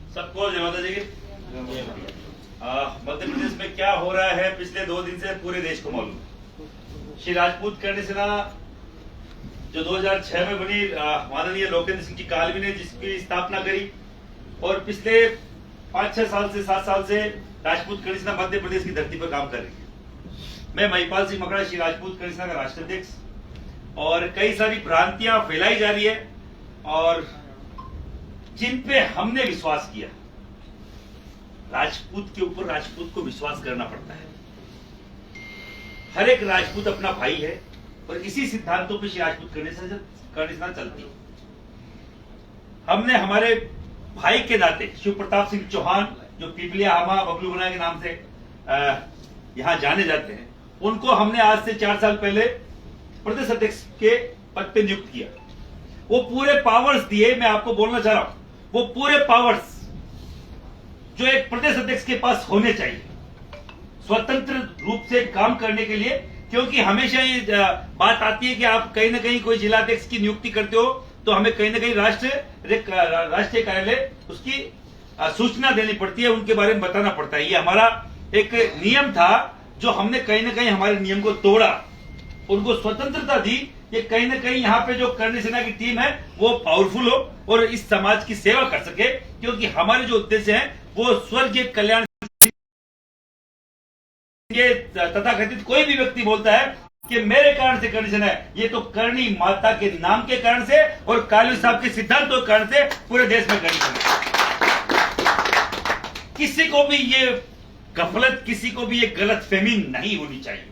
सबको जय माता जी की। मध्य प्रदेश में क्या हो रहा है पिछले 2 दिन से पूरे देश को मालूम। श्री राजपूत करणी सेना जो 2006 में बनी, माननीय लोकेंद्र सिंह जी कालवी ने जिसकी स्थापना करी, और पिछले 5-6 साल से 7 साल से राजपूत करणी सेना मध्य प्रदेश की धरती पर काम कर रही है। मैं महिपाल सिंह मकड़ा, श्री राजपूत करणी सेना का राष्ट्र अध्यक्ष, और कई सारी भ्रांतियां फैलाई जा रही है और जिन पे हमने विश्वास किया, राजपूत के ऊपर राजपूत को विश्वास करना पड़ता है। हर एक राजपूत अपना भाई है और इसी सिद्धांतों पे श्री राजपूत करणी सेना चलती है। हमने हमारे भाई के नाते शिव प्रताप सिंह चौहान, जो पीपलिया हामा बबलू बना के नाम से यहां जाने जाते हैं, उनको हमने आज से 4 साल पहले प्रदेश अध्यक्ष के पद पे नियुक्त किया। वो पूरे पावर्स दिए, मैं आपको बोलना चाह रहा हूं, वो पूरे पावर्स जो एक प्रदेश अध्यक्ष के पास होने चाहिए, स्वतंत्र रूप से काम करने के लिए। क्योंकि हमेशा ये बात आती है कि आप कहीं ना कहीं कोई जिला अध्यक्ष की नियुक्ति करते हो तो हमें कहीं ना कहीं राष्ट्रीय कार्यालय उसकी सूचना देनी पड़ती है, उनके बारे में बताना पड़ता है। ये हमारा एक नियम था जो हमने कहीं ना कहीं हमारे नियम को तोड़ा, उनको स्वतंत्रता दी। ये कहीं ना कहीं यहाँ पे जो करणी सेना की टीम है वो पावरफुल हो और इस समाज की सेवा कर सके, क्योंकि हमारे जो उद्देश्य हैं वो स्वर्गीय कल्याण। ये तथाकथित कोई भी व्यक्ति बोलता है कि मेरे कारण से करणी सेना है, ये तो करणी माता के नाम के कारण से और कालवी साहब के सिद्धांतों के कारण से पूरे देश में करणी सेना। किसी को भी ये गफलत, किसी को भी ये गलत फहमी नहीं होनी चाहिए।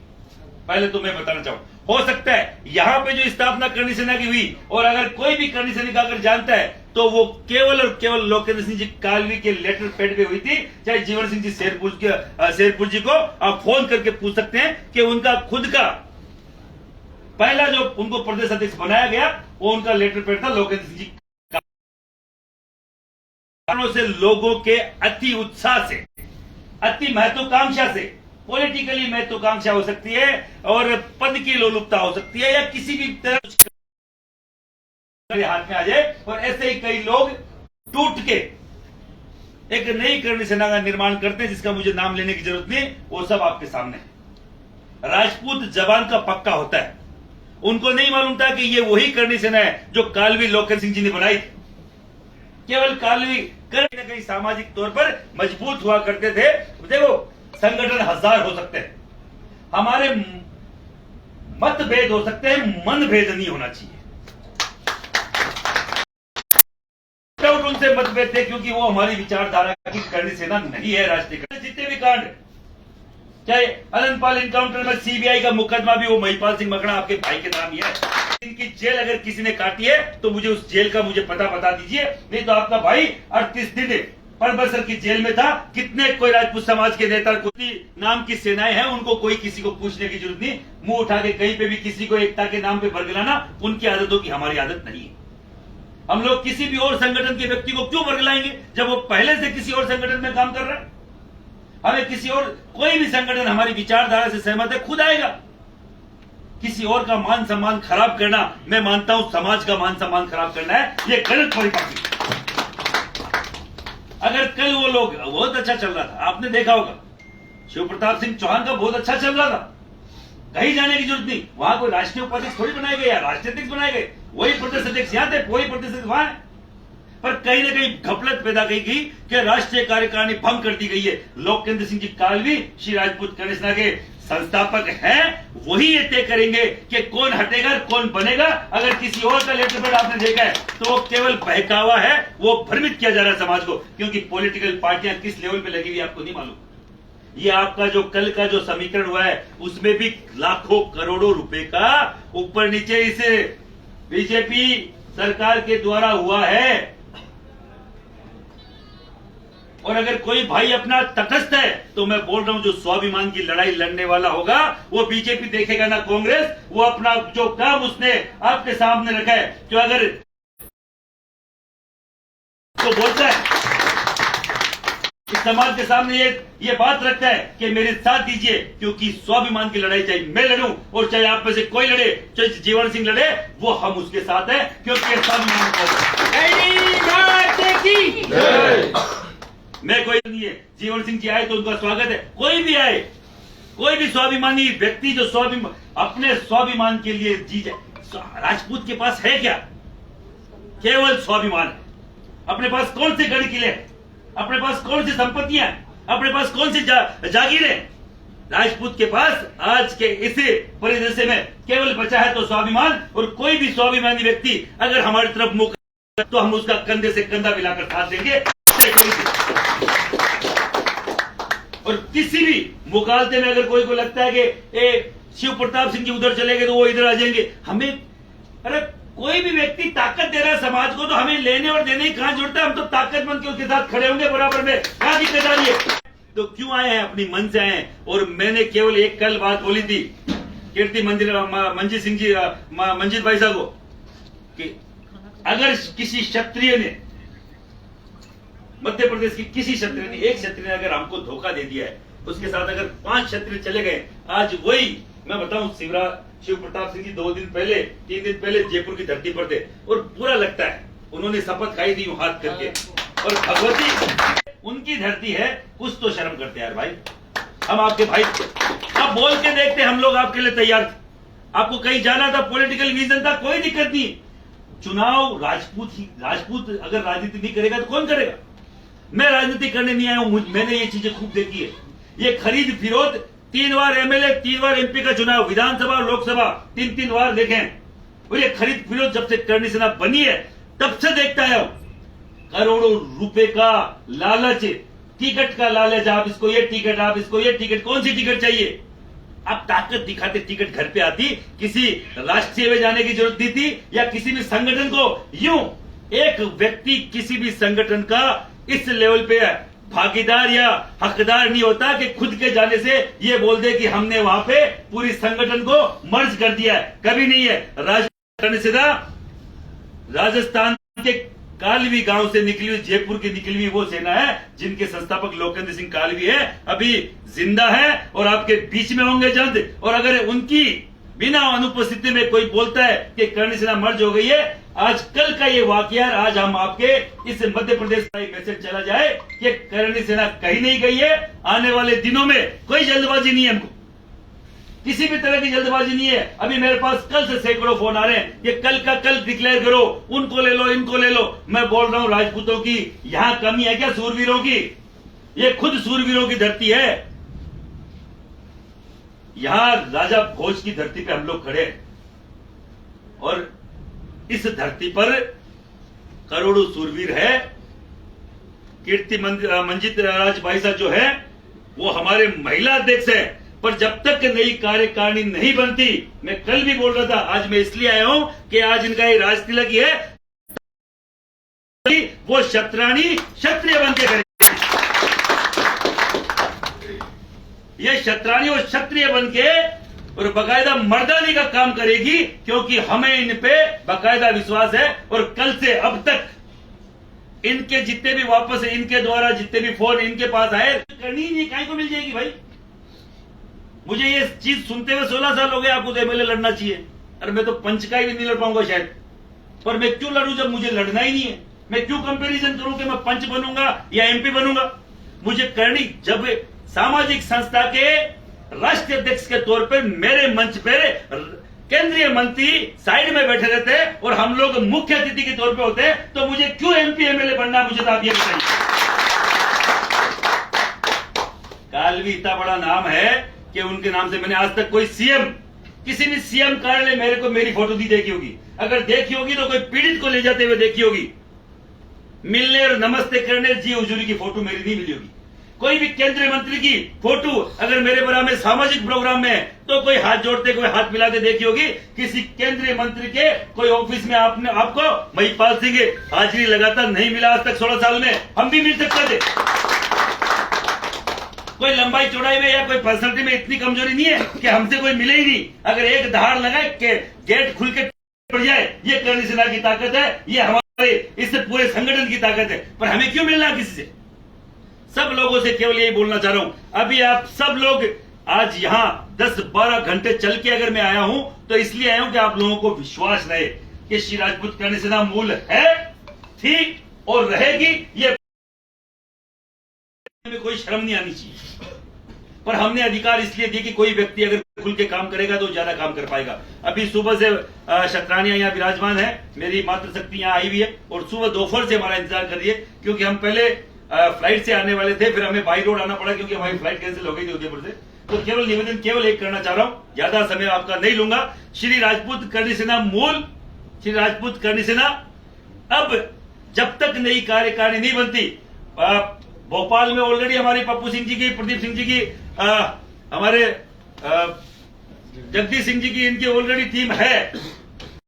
पहले तो मैं बताना चाहूं, हो सकता है यहाँ पे जो स्थापना करणी सेना की हुई, और अगर कोई भी करणी सेना का अगर जानता है तो वो केवल और केवल लोकेंद्र सिंह जी कालवी के लेटर पैड पे हुई थी। चाहे जीवन सिंह जी शेरपुर जी को आप फोन करके पूछ सकते हैं कि उनका खुद का पहला जो उनको प्रदेश अध्यक्ष बनाया गया वो उनका लेटर पैड था लोकेंद्र सिंह जी। से लोगों के अति उत्साह से, अति महत्वाकांक्षा से, पॉलिटिकली महत्वाकांक्षा हो सकती है और पद की लोलुपता हो सकती है, या किसी भी तरह हाथ में आ जाए, और ऐसे ही कई लोग टूट के एक नई करणी सेना का निर्माण करते हैं जिसका मुझे नाम लेने की जरूरत नहीं, वो सब आपके सामने है। राजपूत जबान का पक्का होता है, उनको नहीं मालूम था कि ये वही करणी सेना है जो कालवी लोकेंद्र सिंह जी ने बनाई थी। केवल कालवी कहीं न कहीं सामाजिक तौर पर मजबूत हुआ करते थे। देखो, संगठन 1000 हो सकते हैं, हमारे मतभेद हो सकते हैं, मनभेद नहीं होना चाहिए। उनसे मतभेद थे क्योंकि वो हमारी विचारधारा की करणी सेना नहीं है। राष्ट्रीय जितने भी कांड, चाहे अनंतपाल इनकाउंटर में सीबीआई का मुकदमा भी वो महिपाल सिंह मकड़ा आपके भाई के नाम ही है। इनकी जेल अगर किसी ने काटी है तो मुझे उस जेल का पता बता दीजिए, नहीं तो आपका भाई 38 दिन परबसर की जेल में था। कितने कोई राजपूत समाज के नेता को नाम की सेनाएं हैं, उनको कोई किसी को पूछने की जरूरत नहीं। मुंह उठा के कहीं पे भी किसी को एकता के नाम पे बरगलाना उनकी आदतों की हमारी आदत नहीं है। हम लोग किसी भी और संगठन के व्यक्ति को क्यों बरगलाएंगे जब वो पहले से किसी और संगठन में काम कर रहा है। हमें किसी और, कोई भी संगठन हमारी विचारधारा से सहमत है, खुद आएगा। किसी और का मान सम्मान खराब करना, मैं मानता हूं समाज का मान सम्मान खराब करना है, ये गलत परिपाटी। अगर कल वो लोग, बहुत अच्छा चल रहा था, आपने देखा होगा शिव प्रताप सिंह चौहान का बहुत अच्छा चल रहा था, कहीं जाने की जरूरत नहीं। वहां कोई राष्ट्रीय उपाध्यक्ष थोड़ी बनाए गए या राष्ट्रीय अध्यक्ष बनाए गए, वही प्रदेश अध्यक्ष यहाँ थे, वही प्रदेश अध्यक्ष वहां है। पर कहीं ना कहीं घपलत पैदा की गई कि राष्ट्रीय कार्यकारिणी भंग कर दी गई है। लोकेंद्र सिंह जी कालवी श्री राजपूत करणी सेना के संस्थापक हैं, वही ये तय करेंगे कि कौन हटेगा कौन बनेगा। अगर किसी और का लेटर पैड आपने देखा है तो वो केवल बहकावा है, वो भ्रमित किया जा रहा है समाज को, क्योंकि पॉलिटिकल पार्टियां किस लेवल पे लगी हुई आपको नहीं मालूम। ये आपका जो कल का जो समीकरण हुआ है उसमें भी लाखों करोड़ों रुपए का ऊपर नीचे इस बीजेपी सरकार के द्वारा हुआ है। और अगर कोई भाई अपना तटस्थ है तो मैं बोल रहा हूं, जो स्वाभिमान की लड़ाई लड़ने वाला होगा वो बीजेपी देखेगा ना कांग्रेस। वो अपना जो काम उसने आपके सामने रखा है, जो अगर तो बोलता है इस समाज के सामने ये बात रखता है कि मेरे साथ दीजिए, क्योंकि स्वाभिमान की लड़ाई चाहे मैं लड़ूं और चाहे आप में से कोई लड़े, चाहे जीवन सिंह लड़े, वो हम उसके साथ हैं, क्योंकि स्वाभिमान। मैं कोई नहीं है, जीवन सिंह जी आए तो उनका स्वागत है, कोई भी आए, कोई भी स्वाभिमानी व्यक्ति जो अपने स्वाभिमान के लिए जी जाए। राजपूत के पास है क्या? केवल स्वाभिमान है। अपने पास कौन से गढ़ किले, अपने पास कौन सी संपत्तियां, अपने पास कौन सी जागीरें? राजपूत के पास आज के इस परिदृश्य में केवल बचा है तो स्वाभिमान, और कोई भी स्वाभिमानी व्यक्ति अगर हमारी तरफ मुख तो हम उसका कंधे से कंधा मिलाकर साथ देंगे। और किसी भी मुकालते में अगर कोई को लगता है कि शिव प्रताप सिंह जी उधर चले गए तो वो इधर आ जाएंगे, हमें अरे कोई भी व्यक्ति ताकत दे रहा है समाज को तो हमें लेने और देने की कहां जरूरत है? हम तो ताकतमंद के उसके साथ खड़े होंगे बराबर में, क्या दिक्कत आ रही है? तो क्यों आए हैं? अपनी मन से आए हैं। और मैंने केवल एक कल बात बोली थी कीर्ति मंजीत सिंह जी मंजीत भाई साहब को कि अगर किसी क्षत्रिय ने, मध्य प्रदेश की किसी क्षत्रिय ने, एक क्षत्रिय ने अगर हमको धोखा दे दिया है, उसके साथ अगर 5 क्षत्रिय चले गए, आज वही मैं बताऊं शिव प्रताप सिंह जी 2 दिन पहले 3 दिन पहले जयपुर की धरती पर थे और पूरा लगता है उन्होंने शपथ खाई थी हाथ करके, और भगवती उनकी धरती है, कुछ तो शर्म करते यार भाई। हम आपके भाई, आप बोल के देखते, हम लोग आपके लिए तैयार थे। आपको कहीं जाना था, पॉलिटिकल विजन था, कोई दिक्कत नहीं। चुनाव राजपूत अगर राजनीति नहीं करेगा तो कौन करेगा? मैं राजनीति करने नहीं आया हूं, मैंने ये चीजें खूब देखी है। ये खरीद फिरोध, 3 बार एमएलए 3 बार एमपी का चुनाव, विधानसभा लोकसभा 3-3 बार देखे। और ये खरीद फिरोध जब से करनी सेना बनी है तब से देखता है। करोड़ों रुपए का लालच, टिकट का लालच, आप इसको ये टिकट, आप इसको ये टिकट, कौन सी टिकट चाहिए? आप ताकत दिखाते टिकट घर पे आती, किसी राष्ट्रीय में जाने की जरूरत नहीं थी, या किसी भी संगठन को यूं एक व्यक्ति किसी भी संगठन का इस लेवल पे भागीदार या हकदार नहीं होता कि खुद के जाने से ये बोल दे कि हमने वहां पे पूरी संगठन को मर्ज कर दिया है। कभी नहीं है। राजस्थान के कालवी गांव से निकली हुई, जयपुर की निकली हुई वो सेना है जिनके संस्थापक लोकेंद्र सिंह कालवी है, अभी जिंदा है और आपके बीच में होंगे जल्द। और अगर उनकी बिना अनुपस्थिति में कोई बोलता है कि करणी सेना मर्ज हो गई है, आज कल का ये वाकया, आज हम आपके इस मध्य प्रदेश का एक मैसेज चला जाए कि करणी सेना कहीं नहीं गई है। आने वाले दिनों में कोई जल्दबाजी नहीं है, हमको किसी भी तरह की जल्दबाजी नहीं है। अभी मेरे पास कल से सैकड़ों फोन आ रहे हैं कि कल का कल डिक्लेयर करो, उनको ले लो, इनको ले लो। मैं बोल रहा हूं राजपूतों की यहां कमी है क्या? सूरवीरों की, ये खुद सूरवीरों की धरती है। यहां राजा भोज की धरती पे हम लोग खड़े हैं और इस धरती पर करोड़ों सूरवीर है। कीर्ति मंजीत राज भाई साहब जो है वो हमारे महिला अध्यक्ष है, पर जब तक नई कार्यकारिणी नहीं बनती, मैं कल भी बोल रहा था, आज मैं इसलिए आया हूं कि आज इनका ये राज तिलक है, वो क्षत्राणी क्षत्रिय बनके करेंगे। ये क्षत्राणी और क्षत्रिय बनके और बकायदा मर्दानी का काम करेगी, क्योंकि हमें इन पे बकायदा विश्वास है। और कल से अब तक इनके जितने भी वापस इनके द्वारा जितने भी फोन इनके पास आए, करनी नहीं, काहे को मिल जाएगी भाई? मुझे ये चीज सुनते हुए 16 साल हो गए, आपको तो एमएलए लड़ना चाहिए। अरे मैं तो पंच का ही नहीं लड़ पाऊंगा शायद, पर मैं क्यों लड़ूं जब मुझे लड़ना ही नहीं है? मैं क्यों कंपैरिजन करूं कि मैं पंच बनूंगा या एमपी बनूंगा? मुझे करनी, जब सामाजिक संस्था के राष्ट्रीय अध्यक्ष के तौर पर मेरे मंच पर केंद्रीय मंत्री साइड में बैठे रहते हैं और हम लोग मुख्य अतिथि के तौर पे होते हैं, तो मुझे क्यों एमपी एमएलए बनना है? मुझे तो आप ये बताइए। कालवी इतना बड़ा नाम है कि उनके नाम से मैंने आज तक कोई सीएम, किसी भी सीएम कार्यालय मेरे को मेरी फोटो नहीं देखी होगी। अगर देखी होगी तो कोई पीड़ित को ले जाते हुए देखी होगी। मिलने और नमस्ते करने जी हुजूरी की फोटो मेरी नहीं मिली होगी। कोई भी केंद्रीय मंत्री की फोटो अगर मेरे बराबर में सामाजिक प्रोग्राम में तो कोई हाथ जोड़ते, कोई हाथ मिलाते देखी होगी। किसी केंद्रीय मंत्री के कोई ऑफिस में आपको महिपाल सिंह हाजिरी लगातार नहीं मिला आज तक 16 साल में। हम भी मिल सकते थे। कोई लंबाई चौड़ाई में या कोई पर्सनैलिटी में इतनी कमजोरी नहीं है कि हमसे कोई मिले ही नहीं। अगर एक दहाड़ लगाए के गेट खुल के पड़ जाए, ये करणी सेना की ताकत है, ये हमारे इस पूरे संगठन की ताकत है। पर हमें क्यों मिलना किसी से? सब लोगों से केवल यही बोलना चाह रहा हूं, अभी आप सब लोग आज यहां 10-12 घंटे चल के अगर मैं आया हूं तो इसलिए आया हूं कि आप लोगों को विश्वास रहे कि श्री राजपूत करणी सेना मूल है, थी और रहेगी। ये में कोई शर्म नहीं आनी चाहिए, पर हमने अधिकार इसलिए दिए कि कोई व्यक्ति अगर खुल के काम करेगा तो ज्यादा काम कर पाएगा। अभी सुबह से शतरानियां यहाँ विराजमान है, मेरी मातृशक्ति यहाँ आई हुई है और सुबह दोपहर से हमारा इंतजार कर रही है, क्योंकि हम पहले फ्लाइट से आने वाले थे, फिर हमें बाई रोड आना पड़ा क्योंकि हमारी फ्लाइट कैंसिल हो गई थी उदयपुर से। तो केवल निवेदन केवल एक करना चाह रहा हूं, ज्यादा समय आपका नहीं लूंगा। श्री राजपूत करणी सेना मूल, श्री राजपूत करणी सेना अब जब तक नई कार्यकारिणी नहीं बनती, भोपाल में ऑलरेडी हमारे पप्पू सिंह जी की, प्रदीप सिंह जी की, हमारे जगदीश सिंह जी की, इनकी ऑलरेडी टीम है।